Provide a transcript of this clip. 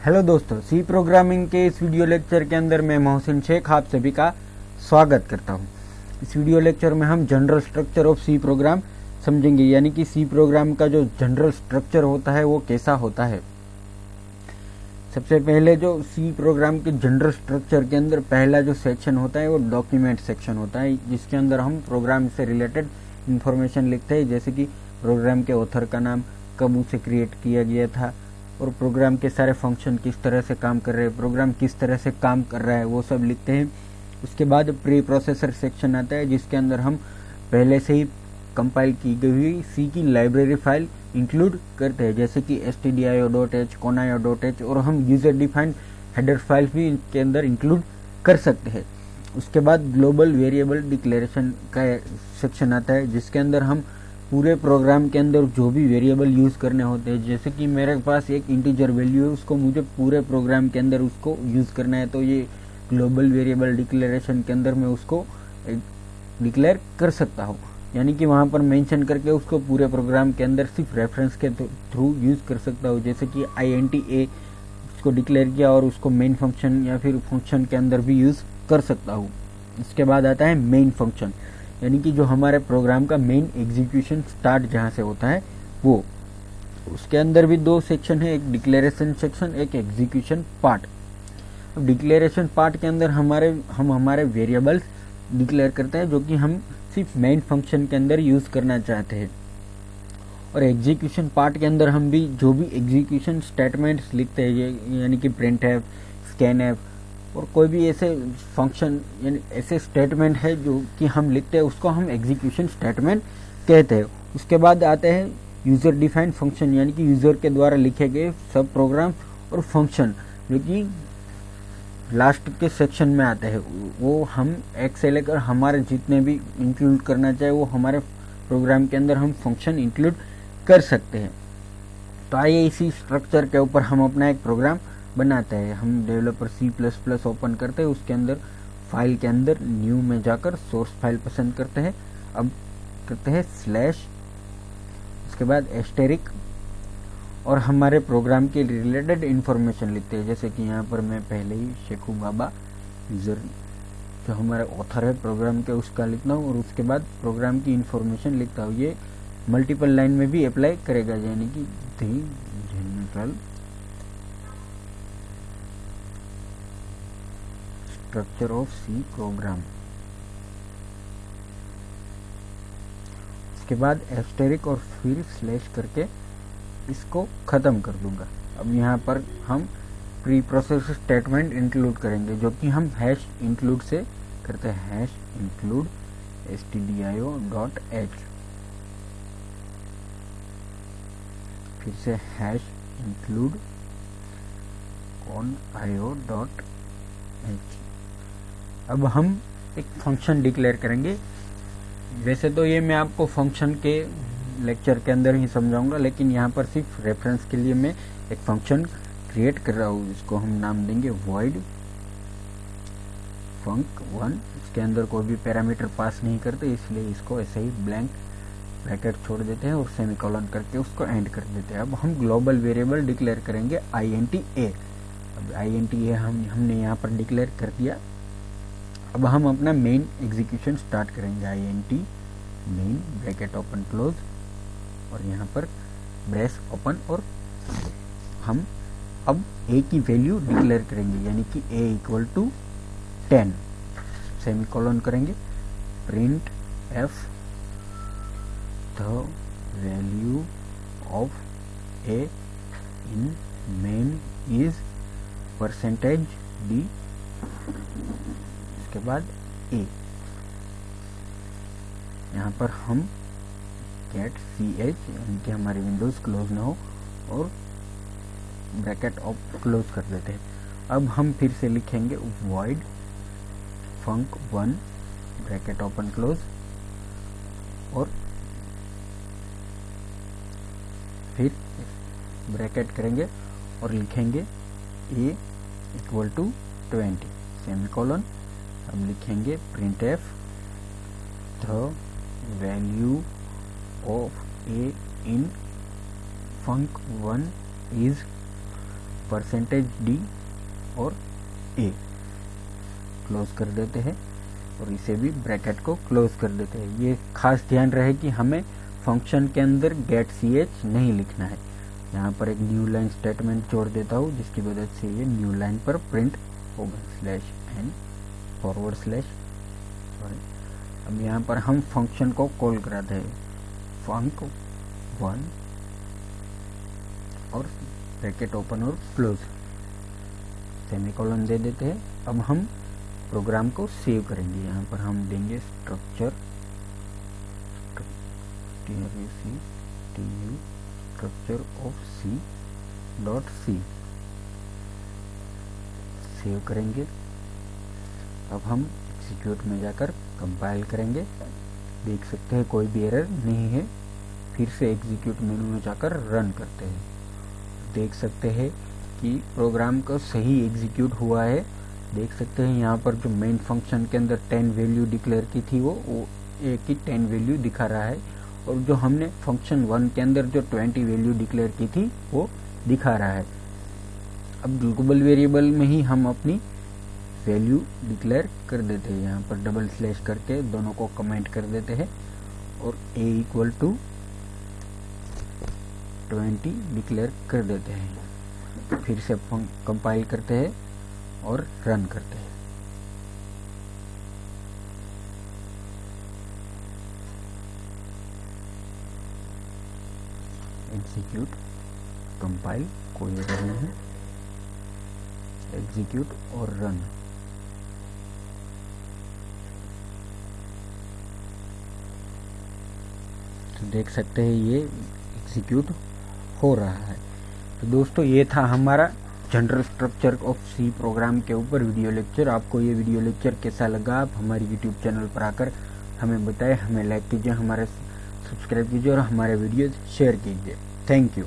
Hello दोस्तों, सी programming के इस वीडियो लेक्चर के अंदर मैं मोहसिन शेख आप सभी का स्वागत करता हूं। इस वीडियो लेक्चर में हम general structure of C program समझेंगे, यानी कि सी प्रोग्राम का जो जनरल स्ट्रक्चर होता है वो कैसा होता है। सबसे पहले जो सी प्रोग्राम के जनरल स्ट्रक्चर के अंदर पहला जो सेक्शन होता है वो डॉक्यूमेंट सेक्शन होता है, जिसके अंदर हम प्रोग्राम से रिलेटेड इंफॉर्मेशन लिखते हैं, जैसे कि प्रोग्राम के ऑथर का नाम, कब उसे क्रिएट किया गया था, और प्रोग्राम के सारे फंक्शन किस तरह से काम कर रहे हैं, प्रोग्राम किस तरह से काम कर रहा है, वो सब लिखते हैं। उसके बाद प्री प्रोसेसर सेक्शन आता है, जिसके अंदर हम पहले से ही कंपाइल की गई हुई सी की लाइब्रेरी फाइल इंक्लूड करते हैं, जैसे कि stdio.h, conaio.h, और हम यूजर डिफाइंड हेडर फाइल भी इनके अंदर इंक्लूड कर सकते हैं। उसके बाद ग्लोबल वेरिएबल डिक्लेरेशन का सेक्शन आता है, जिसके अंदर हम पूरे प्रोग्राम के अंदर जो भी वेरिएबल यूज़ करने होते हैं, जैसे कि मेरे पास एक इंटीजर वैल्यू है, उसको मुझे पूरे प्रोग्राम के अंदर उसको यूज़ करना है, तो ये ग्लोबल वेरिएबल डिक्लेरेशन के अंदर मैं उसको डिक्लेयर कर सकता हूँ, यानी कि वहाँ पर मेंशन करके उसको पूरे प्रोग्राम के अंदर सिर्फ रेफरेंस के थ्रू यूज़ कर सकता हूँ, जैसे कि INTA उसको डिक्लेयर किया और उसको मेन फंक्शन या फिर फंक्शन के अंदर भी यूज़ कर सकता हूँ। इसके बाद आता है मेन फंक्शन, यानी कि जो हमारे प्रोग्राम का मेन एग्जीक्यूशन स्टार्ट जहाँ से होता है वो। उसके अंदर भी दो सेक्शन है, एक डिक्लेरेशन सेक्शन, एक एग्जीक्यूशन पार्ट। अब डिक्लेरेशन पार्ट के अंदर हम हमारे वेरिएबल्स डिक्लेयर करते हैं, जो कि हम सिर्फ मेन फंक्शन के अंदर यूज़ करना चाहते हैं। और एग्जीक्यूशन पार्ट के अंदर हम भी जो भी एग्जीक्यूशन स्टेटमेंट्स लिखते हैं, यानी कि printf, scanf और कोई भी ऐसे फंक्शन यानी ऐसे स्टेटमेंट है जो कि हम लिखते हैं, उसको हम एग्जीक्यूशन स्टेटमेंट कहते हैं। उसके बाद आते हैं यूज़र डिफाइंड फंक्शन, यानी कि यूज़र के द्वारा लिखे गए सब प्रोग्राम और फंक्शन, जो कि लास्ट के सेक्शन में आते हैं। वो हम एक से लेकर हमारे जितने भी इंक्लूड करना चाहे वो हमारे प्रोग्राम के अंदर हम फंक्शन इंक्लूड कर सकते हैं। तो आइए इसी स्ट्रक्चर के ऊपर हम अपना एक प्रोग्राम बनाते हैं। हम डेवलपर C++ ओपन करते हैं, उसके अंदर फाइल के अंदर न्यू में जाकर सोर्स फाइल पसंद करते हैं। अब करते हैं स्लैश, उसके बाद एस्टेरिक, और हमारे प्रोग्राम के रिलेटेड इन्फॉर्मेशन लिखते हैं, जैसे कि यहाँ पर मैं पहले ही शेखू बाबा यूज़र जो हमारा ऑथर है प्रोग्राम के उसका लिखता हूँ, और उसके बाद प्रोग्राम की इन्फॉर्मेशन लिखता हूँ। ये मल्टीपल लाइन में भी अप्लाई करेगा, यानी कि the general structure of C program. उसके बाद एस्टेरिक और फिर स्लैश करके इसको ख़त्म कर दूंगा। अब यहाँ पर हम प्री प्रोसेस स्टेटमेंट इंक्लूड करेंगे, जो कि हम हैश इंक्लूड से करते हैं, हैश इंक्लूड stdio.h, फिर से हैश इंक्लूड conaio.h। अब हम एक फंक्शन डिक्लेयर करेंगे। वैसे तो ये मैं आपको फंक्शन के लेक्चर के अंदर ही समझाऊंगा, लेकिन यहाँ पर सिर्फ रेफरेंस के लिए मैं एक फंक्शन क्रिएट कर रहा हूँ, इसको हम नाम देंगे void func1। इसके अंदर कोई भी पैरामीटर पास नहीं करते, इसलिए इसको ऐसे ही ब्लैंक ब्रैकेट छोड़ देते हैं और सेमीकोलन करके उसको एंड कर देते हैं। अब हम ग्लोबल वेरिएबल डिक्लेयर करेंगे INTA। अब INTA हमने यहाँ पर डिक्लेयर कर दिया। अब हम अपना मेन एग्जीक्यूशन स्टार्ट करेंगे, INT main bracket open close, और यहाँ पर ब्रेस ओपन, और हम अब a की वैल्यू डिक्लेयर करेंगे, यानी कि a = 10, सेमीकोलन करेंगे, print f the value of a in main is %d, उसके बाद a। यहाँ पर हम गेट ch, यानी कि हमारी विंडोज क्लोज ना हो, और ब्रैकेट ऑफ क्लोज कर देते हैं। अब हम फिर से लिखेंगे void func1 bracket open close, और फिर ब्रैकेट करेंगे और लिखेंगे a = 20, सेमीकोलन। अब लिखेंगे printf the value of a in func1 is %d और a क्लोज कर देते हैं और इसे भी ब्रैकेट को क्लोज कर देते हैं। ये खास ध्यान रहे कि हमें फंक्शन के अंदर गेट ch नहीं लिखना है। यहाँ पर एक न्यू लाइन स्टेटमेंट जोड़ देता हूँ जिसकी वजह से ये न्यू लाइन पर प्रिंट होगा /n/। अब यहाँ पर हम फंक्शन को कॉल कराते हैं func1 और ब्रैकेट ओपन और क्लोज सेमीकोलन दे देते हैं। अब हम प्रोग्राम को सेव करेंगे। यहाँ पर हम देंगे स्ट्रक्चर ऑफ C.C सेव करेंगे। अब हम एग्जीक्यूट में जाकर कंपाइल करेंगे। देख सकते हैं कोई भी एरर नहीं है। फिर से एग्जीक्यूट मेनू में जाकर रन करते हैं। देख सकते हैं कि प्रोग्राम का सही एग्जीक्यूट हुआ है। देख सकते हैं यहाँ पर जो मेन फंक्शन के अंदर 10 वैल्यू डिक्लेयर की थी वो एक ही 10 वैल्यू दिखा रहा है और जो हमने फंक्शन 1 के अंदर जो 20 वैल्यू डिक्लेयर की थी वो दिखा रहा है। अब ग्लोबल वेरिएबल में ही हम अपनी वैल्यू डिक्लेयर कर देते हैं। यहाँ पर डबल स्लैश करके दोनों को कमेंट कर देते हैं और a = 20 डिक्लेयर कर देते हैं। फिर से कंपाइल करते हैं और रन करते हैं। एग्जीक्यूट, कंपाइल, कोई एरर नहीं, एग्जीक्यूट और रन। तो देख सकते हैं ये एग्जीक्यूट हो रहा है। तो दोस्तों ये था हमारा general structure of C program के ऊपर वीडियो लेक्चर। आपको ये वीडियो लेक्चर कैसा लगा आप हमारे यूट्यूब चैनल पर आकर हमें बताएं। हमें लाइक कीजिए, हमारे सब्सक्राइब कीजिए और हमारे वीडियो शेयर कीजिए। Thank you.